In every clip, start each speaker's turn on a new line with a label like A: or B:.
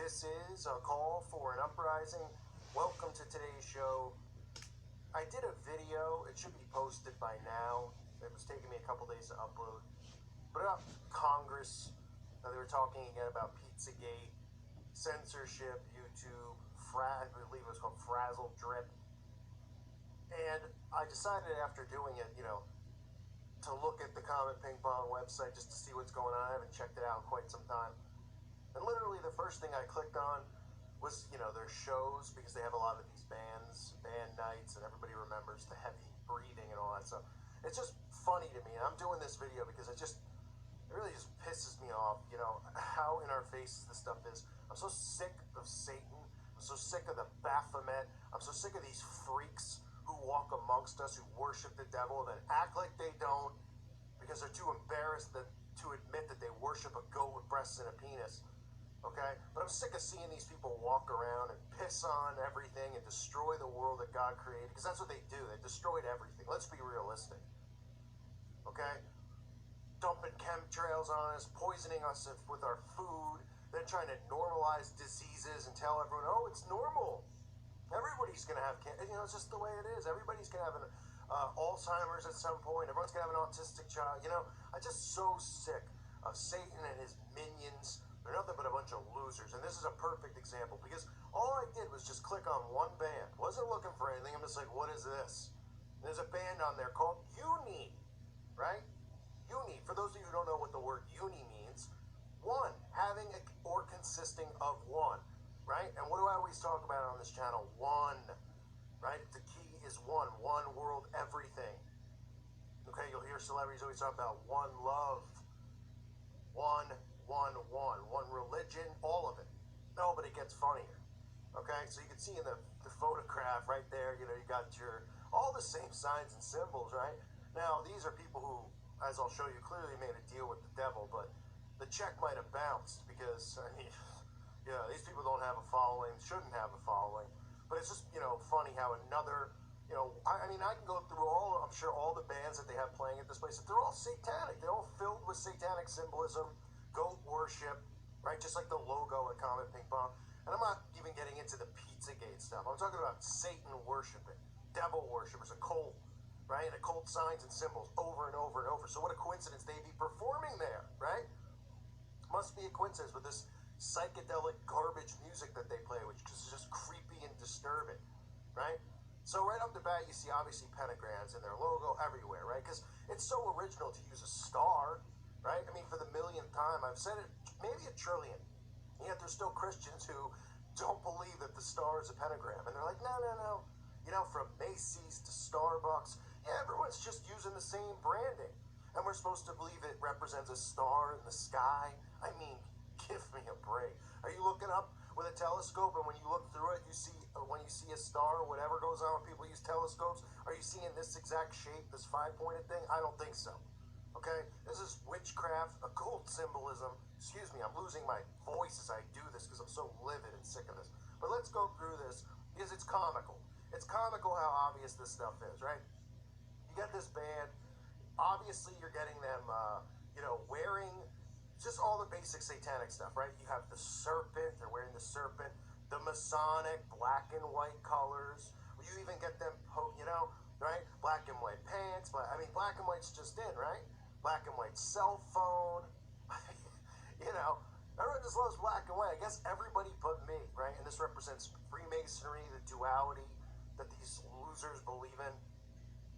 A: This is a call for an uprising. Welcome to today's show. I did a video, it should be posted by now. It was taking me a couple days to upload. But about Congress, they were talking again about Pizzagate, censorship, YouTube, I believe it was called Frazzle Drip. And I decided after doing it, to look at the Comet Ping Pong website just to see what's going on. I haven't checked it out in quite some time. And literally the first thing I clicked on was, their shows, because they have a lot of these bands, band nights, and everybody remembers the heavy breathing and all that stuff. It's just funny to me. And I'm doing this video because it really just pisses me off, how in our faces this stuff is. I'm so sick of Satan. I'm so sick of the Baphomet. I'm so sick of these freaks who walk amongst us, who worship the devil, and then act like they don't because they're too embarrassed to admit that they worship a goat with breasts and a penis. Okay? But I'm sick of seeing these people walk around and piss on everything and destroy the world that God created, because that's what they do. They destroyed everything. Let's be realistic. Okay? Dumping chemtrails on us, poisoning us with our food, then trying to normalize diseases and tell everyone, oh, it's normal. Everybody's going to have cancer. It's just the way it is. Everybody's going to have Alzheimer's at some point. Everyone's going to have an autistic child. I'm just so sick of Satan and his minions. They're nothing but a bunch of losers. And this is a perfect example, because all I did was just click on one band. Wasn't looking for anything. I'm just like, what is this? And there's a band on there called Uni, right? Uni, for those of you who don't know what the word uni means, one, having or consisting of one. Right? And what do I always talk about on this channel? One. Right? The key is one. One world, everything. Okay? You'll hear celebrities always talk about one love. One. One religion. All of it. No, but it gets funnier. Okay? So you can see in the photograph right there, you got all the same signs and symbols, right? Now, these are people who, as I'll show you, clearly made a deal with the devil, but the check might have bounced because, these people don't have a following, shouldn't have a following. But it's just, funny how another, I can go through I'm sure all the bands that they have playing at this place, they're all satanic. They're all filled with satanic symbolism, goat worship, right? Just like the logo at Comet Ping Pong. And I'm not even getting into the Pizzagate stuff. I'm talking about Satan worshiping, devil worshipers, a cult, right? And occult signs and symbols over and over and over. So what a coincidence they'd be performing there, right? Must be a coincidence with this psychedelic garbage music that they play, which is just creepy and disturbing, right? So right off the bat, you see obviously pentagrams in their logo everywhere, right? Because it's so original to use a star, right? For the millionth time, I've said it maybe a trillion, and yet there's still Christians who don't believe that the star is a pentagram, and they're like, no. From Macy's to Starbucks, everyone's just using the same branding, and we're supposed to believe it represents a star in the sky. Give me a break. Are you looking up with a telescope, and when you look through it, when you see a star or whatever goes on when people use telescopes, are you seeing this exact shape, this five-pointed thing? I don't think so. Okay? This is witchcraft, occult symbolism. Excuse me, I'm losing my voice as I do this because I'm so livid and sick of this. But let's go through this because it's comical. It's comical how obvious this stuff is, right? You get this band. Obviously, you're getting them, wearing just all the basic satanic stuff, right? You have the serpent, they're wearing the serpent, the Masonic black and white colors. You even get them, right? Black and white pants. Black and white's just in, right? Black and white cell phone. Everyone just loves black and white. I guess everybody but me, right? And this represents Freemasonry, the duality that these losers believe in.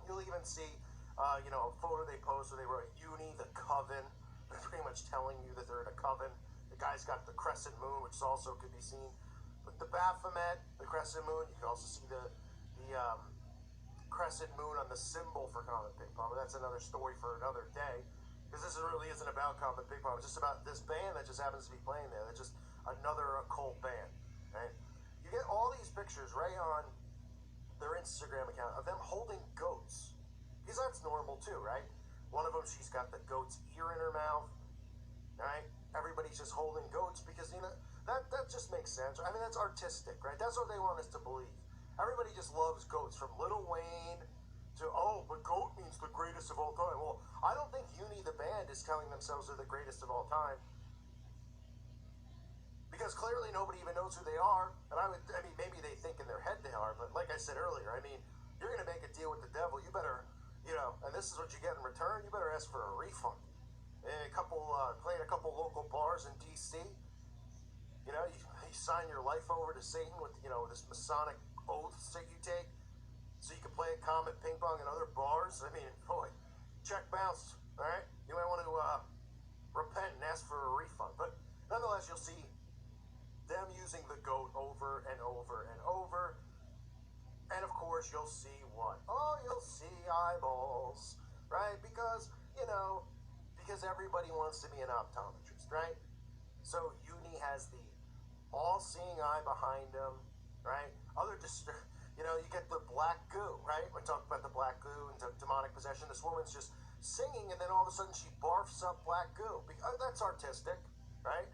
A: You'll even see, a photo they post where they wrote Uni, the Coven. They're pretty much telling you that they're in a coven. The guy's got the crescent moon, which also could be seen with the Baphomet, the crescent moon. You can also see the crescent moon on the symbol for Comet Ping Pong. But that's another story for another day, because this really isn't about Comet Ping Pong. It's just about this band that just happens to be playing there. They're just another occult band, right? You get all these pictures right on their Instagram account of them holding goats, because that's normal too, right? One of them, she's got the goat's ear in her mouth, right? Everybody's just holding goats because, that just makes sense. That's artistic, right? That's what they want us to believe. Everybody just loves goats, from Lil Wayne to, but goat means the greatest of all time. Well, I don't think Uni the band is telling themselves they're the greatest of all time. because clearly nobody even knows who they are. And I mean, maybe they think in their head they are, but like I said earlier, I mean, you're going to make a deal with the devil. You better, and this is what you get in return. You better ask for a refund. Playing a couple local bars in D.C. You sign your life over to Satan with, this Masonic oaths that you take so you can play at Comet Ping Pong and other bars. I mean, boy, check bounced, all right? You might want to repent and ask for a refund. But nonetheless, you'll see them using the goat over and over and over. And of course, you'll see what? Oh, you'll see eyeballs, right? Because everybody wants to be an optometrist, right? So Uni has the all-seeing eye behind them, right? You get the black goo, right? We talked about the black goo and demonic possession. This woman's just singing, and then all of a sudden she barfs up black goo. That's artistic, right?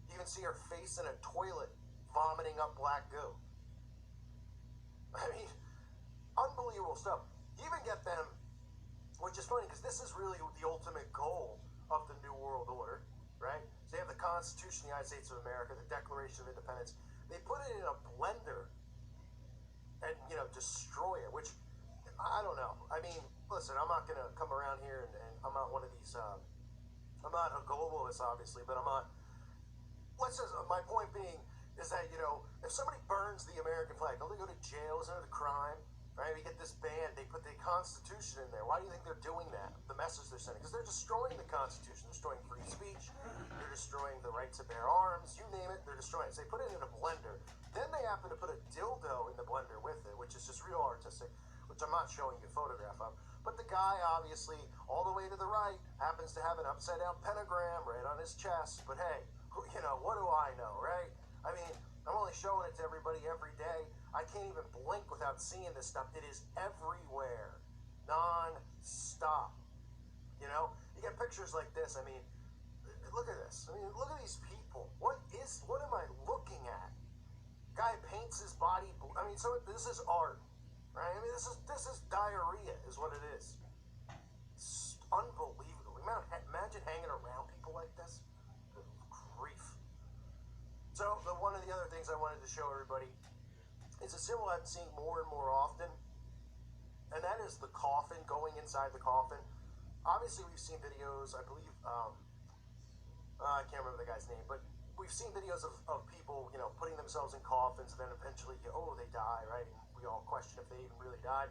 A: You can see her face in a toilet vomiting up black goo. I mean, unbelievable stuff. You even get them, which is funny because this is really the ultimate goal of the New World Order, right? So they have the Constitution of the United States of America, the Declaration of Independence. They put it in a blender and, destroy it, which, I don't know. I mean, listen, I'm not going to come around here and I'm not one of these, I'm not a globalist, obviously, but I'm not, my point being is that, if somebody burns the American flag, don't they go to jail? Isn't it a crime? Right? We get this band, they put the Constitution in there. Why do you think they're doing that? The message they're sending? Because they're destroying the Constitution. They're destroying free speech. They're destroying the right to bear arms. You name it, they're destroying it. So they put it in a blender. Then they happen to put a dildo in the blender with it, which is just real artistic, which I'm not showing you a photograph of. But the guy, obviously, all the way to the right, happens to have an upside-down pentagram right on his chest. But hey, what do I know, right? I mean, I'm only showing it to everybody every day. I can't even blink without seeing this stuff. It is everywhere, non-stop. You get pictures like this. I mean, look at this. I mean, look at these people. What am I looking at? Guy paints his body. I mean, so this is art, right? I mean, this is diarrhea, is what it is. It's unbelievable. Imagine hanging around people like this. Good grief. So one of the other things I wanted to show everybody is a symbol I'm seeing more and more often, and that is the coffin, going inside the coffin. Obviously, we've seen videos, I believe, I can't remember the guy's name, but we've seen videos of people, putting themselves in coffins, and then eventually, they die, right? And we all question if they even really died.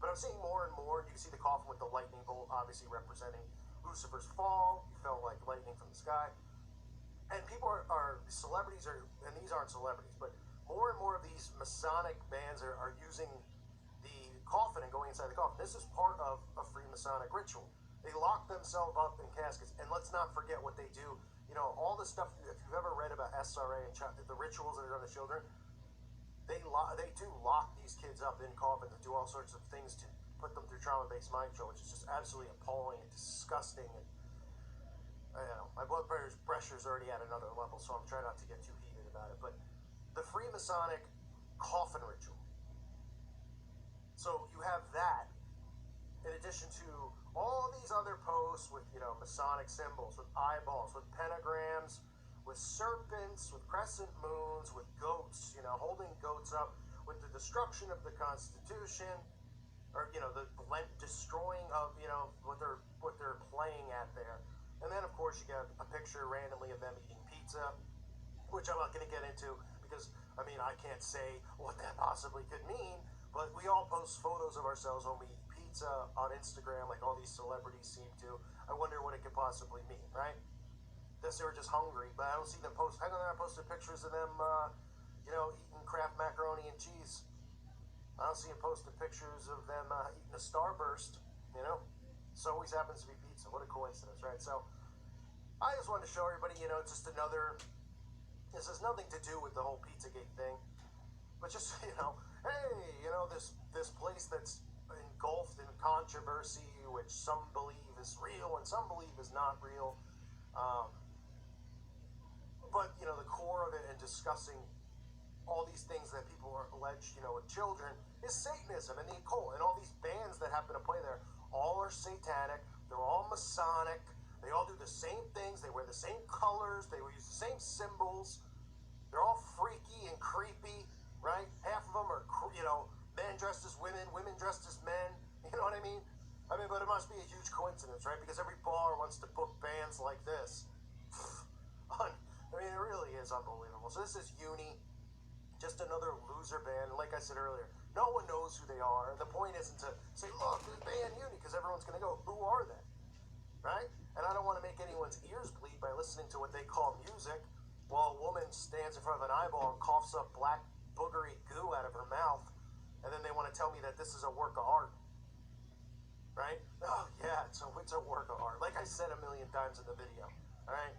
A: But I'm seeing more and more, you can see the coffin with the lightning bolt, obviously representing Lucifer's fall. He fell like lightning from the sky. And people celebrities and these aren't celebrities, but more and more of these Masonic bands are using the coffin and going inside the coffin. This is part of a free Masonic ritual. They lock themselves up in caskets, and let's not forget what they do. All the stuff, if you've ever read about SRA and the rituals that are done to children, they do lock these kids up in coffins and do all sorts of things to put them through trauma-based mind control, which is just absolutely appalling and disgusting. And my blood pressure's already at another level, so I'm trying not to get too heated about it. But the Freemasonic coffin ritual. So you have that, in addition to all these other posts with, Masonic symbols, with eyeballs, with pentagrams, with serpents, with crescent moons, with goats, holding goats up, with the destruction of the Constitution, or, the destroying of, what they're playing at there. And then, of course, you get a picture randomly of them eating pizza, which I'm not going to get into because, I can't say what that possibly could mean, but we all post photos of ourselves when we eat pizza on Instagram, like all these celebrities seem to. I wonder what it could possibly mean, right? Guess they were just hungry, but I don't see them post. Hang on, I posted pictures of them, eating Kraft macaroni and cheese. I don't see them posting pictures of them eating a Starburst, So it always happens to be pizza. What a coincidence, right? So I just wanted to show everybody, just another. This has nothing to do with the whole Pizzagate thing, but just hey, this place that's engulfed in controversy, which some believe is real and some believe is not real. But the core of it and discussing all these things that people are alleged, with children, is Satanism and the occult, and all these bands that happen to play there. All are satanic. They're all Masonic. They all do the same things. They wear the same colors. They use the same symbols. creepy, right? Half of them are, men dressed as women, women dressed as men. You know what I mean? But it must be a huge coincidence, right? Because every bar wants to book bands like this. It really is unbelievable. So this is Uni, just another loser band. And like I said earlier, no one knows who they are. And the point isn't to say, look, this band Uni, because everyone's going to go, who are they? Right? And I don't want to make anyone's ears bleed by listening to what they call music while a woman stands in front of an eyeball and coughs up black boogery goo out of her mouth. And then they want to tell me that this is a work of art. Right? Oh, yeah, it's a work of art. Like I said a million times in the video. All right?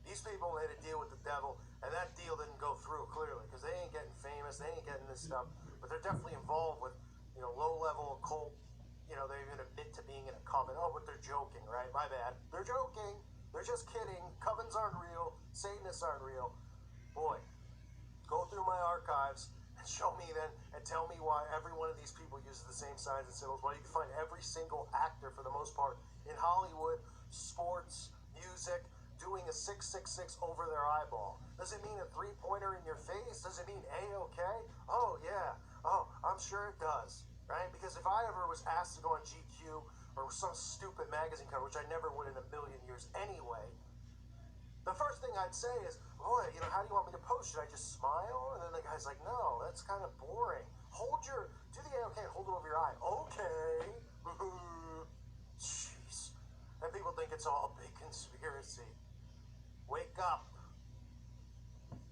A: These people made a deal with the devil, and that deal didn't go through, clearly, because they ain't getting famous, they ain't getting this stuff, but they're definitely involved with, low-level occult, they even admit to being in a coven. Oh, but they're joking, right? My bad. They're joking. They're just kidding. Covens aren't real. Satanists aren't real. Boy, go through my archives and show me then, and tell me why every one of these people uses the same signs and symbols. Why you can find every single actor, for the most part, in Hollywood, sports, music, doing a 666 over their eyeball. Does it mean a three-pointer in your face? Does it mean A-OK? Oh, yeah. Oh, I'm sure it does, right? Because if I ever was asked to go on GQ or some stupid magazine cover, which I never would in a million years anyway, the first thing I'd say is, boy, how do you want me to pose? Should I just smile? And then the guy's like, no, that's kind of boring. Do the A-OK and hold it over your eye. Okay. Jeez. And people think it's all a big conspiracy. Wake up.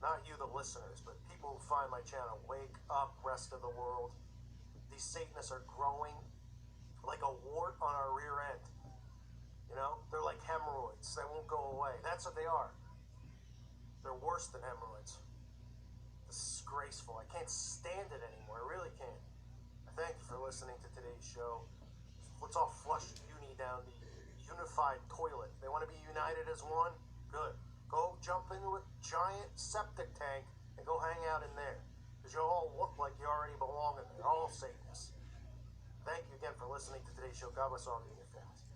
A: Not you, the listeners, but people who find my channel. Wake up, rest of the world. These Satanists are growing like a wart on our rear end. They're like hemorrhoids. They won't go away. That's what they are. They're worse than hemorrhoids. Disgraceful. I can't stand it anymore. I really can't. I thank you for listening to today's show. Let's all flush Uni down the unified toilet. They want to be united as one? Good. Go jump into a giant septic tank and go hang out in there. Because you all look like you already belong in there. All Satanists. Thank you again for listening to today's show. God bless all of you and your families.